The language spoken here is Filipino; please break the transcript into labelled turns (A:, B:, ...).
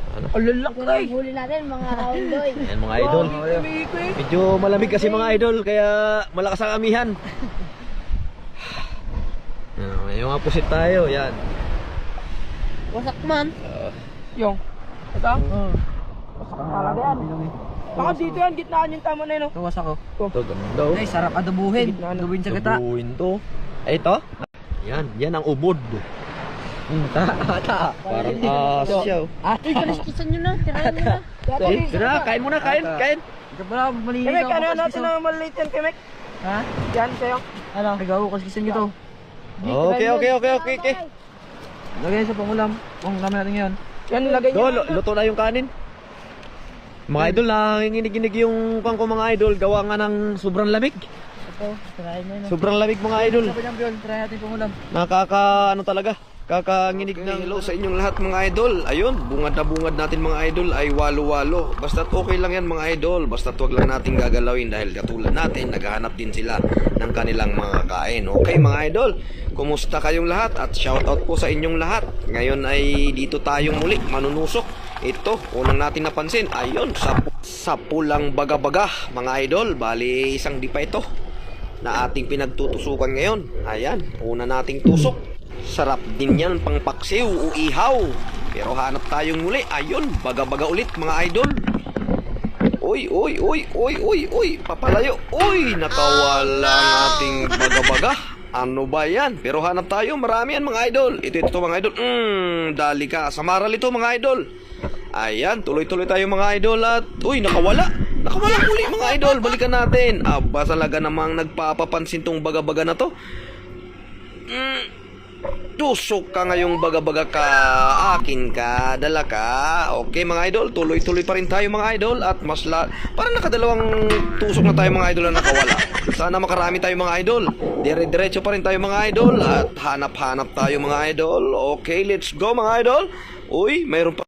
A: Ano? Alalak na eh.
B: Huli natin mga kaundoy.
A: Ayan mga idol. Medyo malamig kasi mga idol, kaya malakas ang amihan. May mga pusit tayo, yan.
B: Wasak man.
C: Yung. Ito? Wasak talaga yan. Baka dito yan, gitnaan yung tama na yun.
D: Tuwas ako.
A: Ito, ganda.
D: Ay, sarap adobuhin. Adobuhin sa gata.
A: Sabuhin to. Ay, ito? Yan ang ubod. Parang asyaw.
B: Ate, kaliskisan nyo na. Tirahan nyo na.
A: Tira, kain muna, kain.
D: Ito pala, malinis
C: Kemek,
D: ako.
C: ano natin ang maliit yan, Kemek?
D: Ha?
C: Yan, sa'yo.
D: Ano? Nagawa ko kaskisan nyo to.
A: Okay.
D: Lagay sa pangulam. Kung kami natin ngayon.
C: Yan, lagay
A: Do,
C: nyo.
A: luto na yung kanin. Mga idol, nanginginig-ginig yung pang ko mga idol. Gawa nga ng sobrang lamig.
D: Ito, tirahin nyo yun.
A: Sobrang lamig mga idol.
D: Sabi ng Biol, tirahin natin pangulam.
A: Ano talaga. Kakanginig ng hello sa inyong lahat mga idol. Ayun, bungad na bungad natin mga idol ay walo-walo. Basta't okay lang yan mga idol. Basta't wag lang natin gagalawin dahil katulad natin, naghahanap din sila ng kanilang mga kain. Okay mga idol, kumusta kayong lahat at shoutout po sa inyong lahat. Ngayon ay dito tayong muli manunusok. Ito, unang natin napansin, ayun, sa pulang baga-baga mga idol. Bali, isang dipa ito na ating pinagtutusukan ngayon. Ayan, una nating tusok. Sarap din yan pang paksiw o ihaw. Pero hanap tayong muli. Ayun, baga-baga ulit mga idol. Uy, papalayo. Uy, nakawala ang ating baga-baga. Ano ba yan? Pero hanap tayo, marami yan mga idol. Ito mga idol. Dali ka. Samaral ito mga idol. Ayan, tuloy-tuloy tayo mga idol. At uy, nakawala. Nakawala muli mga idol. Balikan natin. Aba, talaga namang nagpapapansin tong baga-baga na to. Tusok ka ngayong baga-baga ka, akin ka, dala ka. Okay mga idol, tuloy-tuloy pa rin tayo mga idol. At parang nakadalawang tusok na tayo mga idol na nakawala. Sana makarami tayo mga idol. Dire-diretso pa rin tayo mga idol. At hanap-hanap tayo mga idol. Okay, let's go mga idol. Uy, mayroon pa